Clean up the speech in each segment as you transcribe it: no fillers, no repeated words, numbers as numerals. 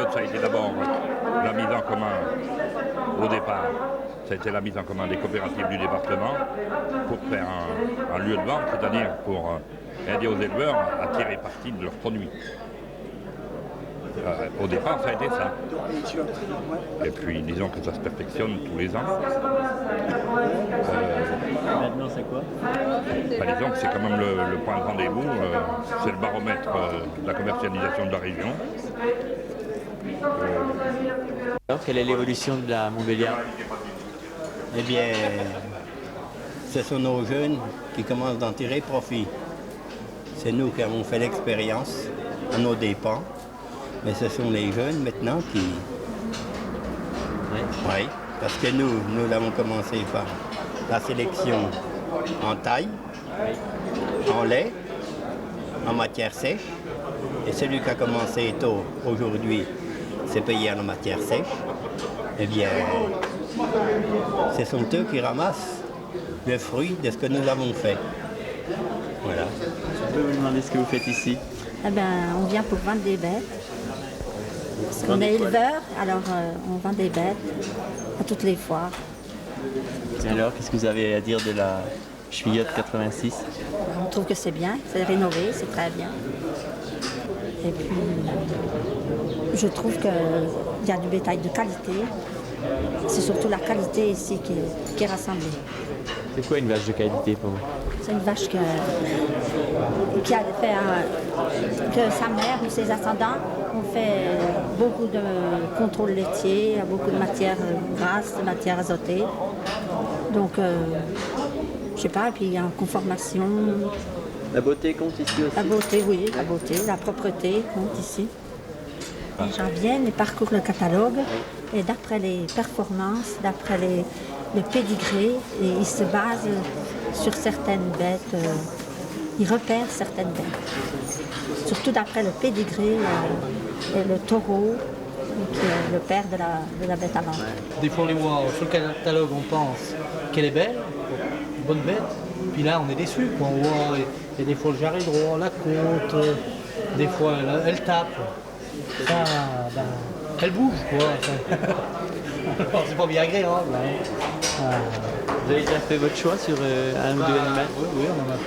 période, ça a été d'abord la mise en commun, au départ, ça a été la mise en commun des coopératives du département pour faire un lieu de vente, c'est-à-dire pour aider aux éleveurs à tirer parti de leurs produits. Au départ, ça a été ça. Et puis, disons que ça se perfectionne tous les ans. Maintenant, c'est quoi? Disons que c'est quand même le point de rendez-vous, c'est le baromètre de la commercialisation de la région. Alors, quelle est l'évolution de la Montbéliarde? Eh bien, ce sont nos jeunes qui commencent d'en tirer profit. C'est nous qui avons fait l'expérience à nos dépens, mais ce sont les jeunes maintenant qui... Oui, parce que nous l'avons commencé par la sélection en taille, en lait, en matière sèche, et celui qui a commencé tôt aujourd'hui, c'est payé en matière sèche. Eh bien, ce sont eux qui ramassent le fruit de ce que nous avons fait. Voilà. Je peux vous demander ce que vous faites ici? Eh ben, on vient pour vendre des bêtes. Parce qu'on est éleveur, alors on vend des bêtes à toutes les foires. Et alors, qu'est-ce que vous avez à dire de la Juillotte 86? On trouve que c'est bien, c'est rénové, c'est très bien. Et puis, je trouve qu'il y a du bétail de qualité. C'est surtout la qualité ici qui est rassemblée. C'est quoi une vache de qualité pour vous? C'est une vache qui a fait que sa mère ou ses ascendants ont fait beaucoup de contrôle laitier, beaucoup de matières grasses, de matières azotées. Donc, je sais pas, et puis en conformation. La beauté compte ici aussi? La beauté, oui, la beauté, la propreté compte ici. Les gens viennent et parcourent le catalogue et d'après les performances, d'après le pédigré, et ils se basent sur certaines bêtes, ils repèrent certaines bêtes. Surtout d'après le pédigré et le taureau, qui est le père de la bête à vendre. Des fois on les voit sur le catalogue, on pense qu'elle est belle, une bonne bête, puis là on est déçu. On voit, il y a des fois le jarret droit, la côte, des fois elle tape. Ça, ben, elle bouge quoi. C'est pas bien agréable. Hein. Vous avez déjà fait votre choix sur un ou deux animaux?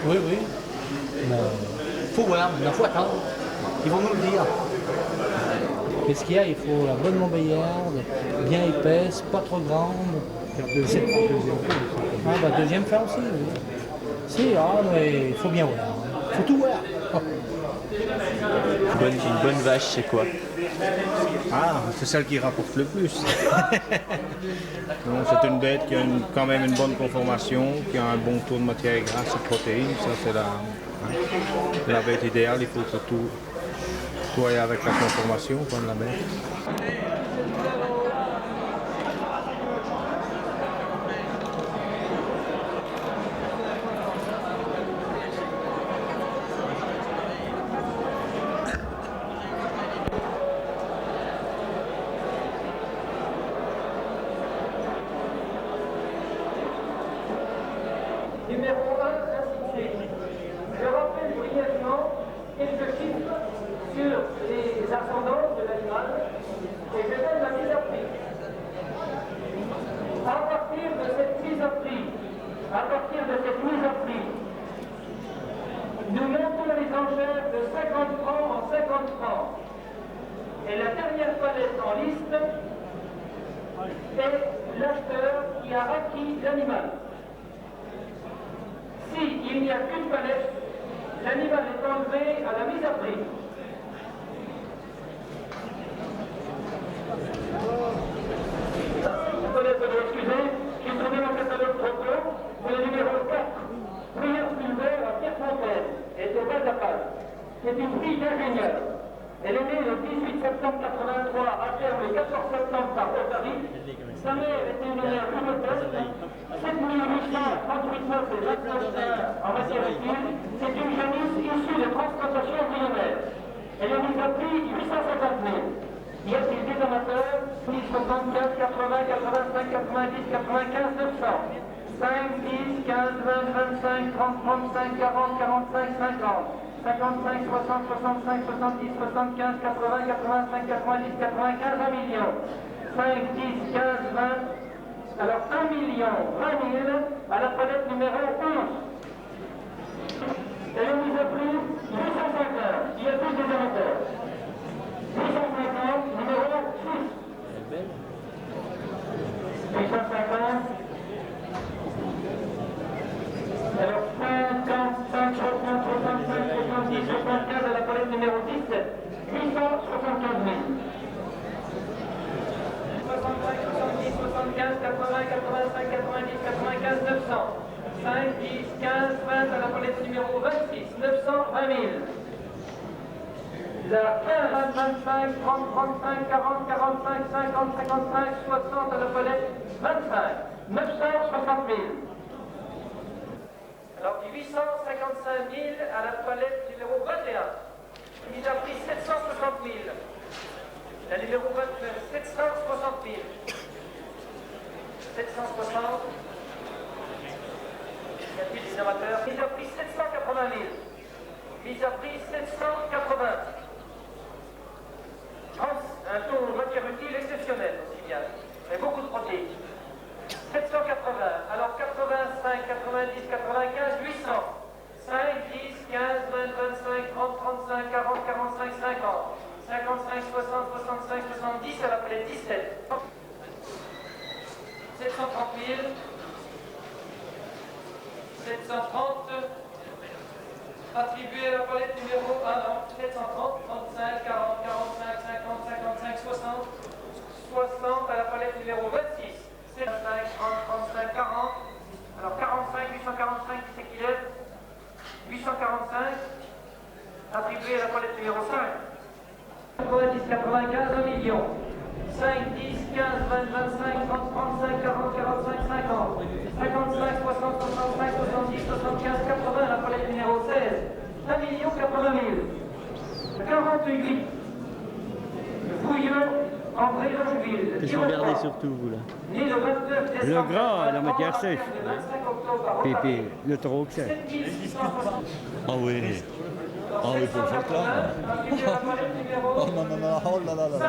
Oui. Mais faut voir, maintenant faut attendre. Ils vont nous le dire. Qu'est-ce qu'il y a? Il faut la bonne Montbéliarde, bien épaisse, pas trop grande. Deuxième fin aussi, oui. Si, mais il faut bien voir. Il faut tout voir. Une bonne vache, c'est quoi? C'est celle qui rapporte le plus. C'est une bête qui a quand même une bonne conformation, qui a un bon taux de matière grasse et protéines. Ça, c'est la bête idéale. Il faut que tout aille avec la conformation comme la bête. Numéro 1, ainsi de suite. Je rappelle brièvement quelques chiffres sur les ascendances de l'animal et je donne la mise à prix. À partir de cette mise à prix, nous montons les enchères de 50 francs en 50 francs. Et la dernière palette en liste est l'acheteur qui a acquis l'animal. S'il n'y a qu'une palette, l'animal est enlevé à la mise à prix. Excusez, j'ai trouvé mon catalogue trop tôt, c'est le numéro 4, Prière Pulvère à Pierrefontaine, et c'est bas à page. C'est une fille d'ingénieur. Elle est née le 18 septembre 83, à terme le 14 septembre par Paris. Sa mère était une mère Budapest, 7838 et 29 en matière utile. C'est une jeunesse issue de transplantation embryonnaire. Elle est mise à prix 850 000. Y a-t-il des amateurs? 10, 74, 80, 85, 90, 95, 900. 5, 10, 15, 20, 25, 30, 35, 40, 45, 50. 55, 60, 65, 70, 75, 80, 85, 90, 95, 1 million. 5, 10, 15, 20. Alors 1 million, 20 000 à la palette numéro 11. Et le mise à prix 850. Il y a tous des amateurs. 850, numéro 6. 850. Alors 55, 60, 65, 70, 75 à la palette numéro 17. 875 000. 65, 70, 75, 80, 85, 90, 95, 900. 5, 10, 15, 20 à la palette numéro 26. 920 000. La 15, 25, 30, 35, 40, 45, 50, 55, 60 à la palette 25. 960 000. Alors 855 000 à la palette numéro 21. Il a pris 760 000. La numéro 29, 760 000. 760. Y a-t-il des amateurs? Il a pris 780 000. Il a pris 780. Un taux de matière utile exceptionnel aussi bien. Mais beaucoup de protéines. 780. Alors 85, 90, 95, 800. 5, 10, 15, 20, 25, 30, 35, 40, 45, 50. 55, 60, 65, 70 à la palette 17. 730 000. 730. Attribué à la palette numéro 1, non, 730, 35, 40, 45, 50, 55, 60. 60 à la palette numéro 26. 75, 30, 35, 40. Alors 45, 845, qui c'est qui lève? 845. Attribué à la palette numéro 5. 90, 95, 1 million. 5, 10, 15, 20, 25, 30, 35, 40, 45, 50. 55, 60, 65, 70, 75, 80, la palette numéro 16. 1 million 80 000. 48. Fouilleux, André Longeville. Qu'est-ce que vous regardez surtout, vous, là? Né le 29 décembre. Le gras, la matière sèche. Le 25 octobre. Pépé, le trop que c'est. 7660. Ah oui. Ah oui, pour le folklore. Attribué à la palette numéro. Oh non, non, non, oh là là là là.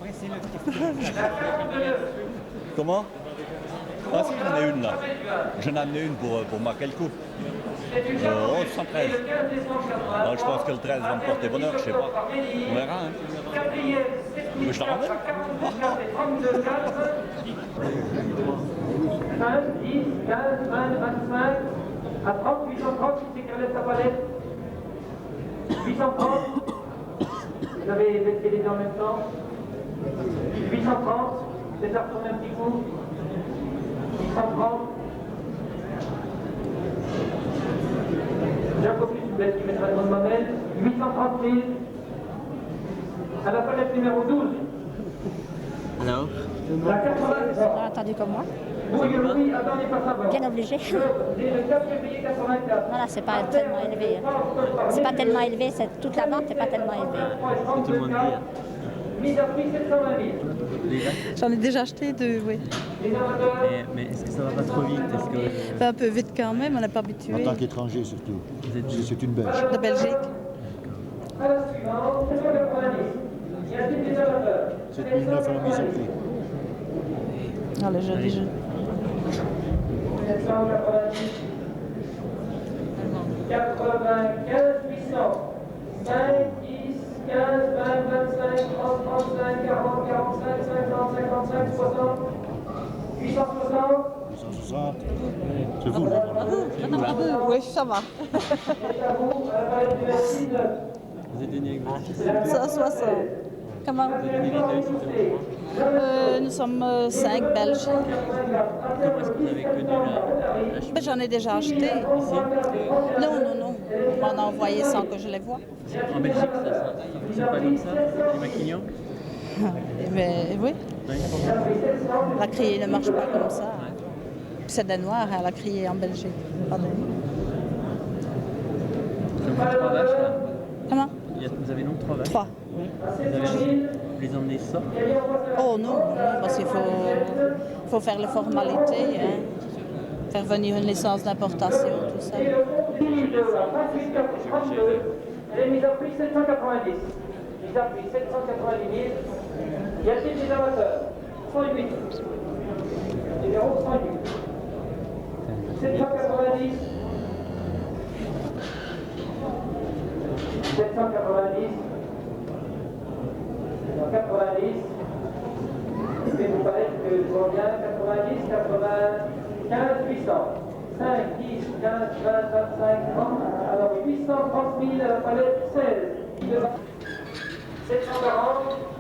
La 49. Comment? Ah si, j'en ai une là. J'en ai une pour marquer le coup. Oh, 113. Ah, je pense que le 13 va me porter bonheur, je sais pas. On verra, hein. Mais je la ramène. 5, 10, 15, 20, 25, à 30, 830, qui c'est qui relève sa palette? 830. Vous avez baissé les deux en même temps. 830. C'est à retourner un petit coup. 830. J'ai encore plus une bête qui mettra devant ma belle. 830 000. À la palette numéro 12. Alors? La 80. On a entendu comme moi. Bouillon-Louis, Adam n'est pas savoir. Bien obligé. Dès le 4 février 84. Voilà, c'est pas tellement élevé. Hein. C'est pas tellement élevé, toute la vente n'est pas tellement élevée. Tout le monde dit, hein. Mise à prix 720 000. J'en ai déjà acheté deux, oui. Mais est-ce que ça va pas trop vite? Est-ce que... Un peu vite quand même, on n'est pas En habitué. tant qu'étranger surtout. Vous êtes C'est une Belge. De Belgique. À la suivante, 790. Y a-t-il des amateurs? 7009 à la mise à prix. Ah, le joli jeu. 790. 95, 800. 5, 10, 15, 20, 25, 30, 35, 40, 45, 50, 55, 60. 860. 860. C'est vous, là. Oui, ça va. Et à vous, à la palette numéro 19. Vous êtes venu avec vous? 160. Comment? Vous êtes venu avec Nous sommes 5 Belges. Comment est-ce que vous avez connu la Ben, j'en ai déjà acheté. ici? Non, non, non. On m'en a envoyé sans que je les voie. En Belgique, c'est pas comme ça? Les maquignons? Mais oui, Oui. la criée ne marche pas comme ça. C'est des Noirs, elle a crié en Belgique. Pardon. Vous avez 3 vaches là? Comment? Vous avez donc 3 vaches? 3. Vous les emmenez ça? Oh non, non, parce qu'il faut faire les formalités. Hein. faire venir une licence d'importation, tout ça. Et le compte de la 28,32, elle est mise à prix 790. Mise à prix 790 000. Y a-t-il des amateurs? 108. Numéro 108. 790. 790. 90. Je vais vous paraître que je vois bien 90, 95, 800. 5, 10, 15, 20, 25, 30. Alors 830 000 à la palette 16. 740.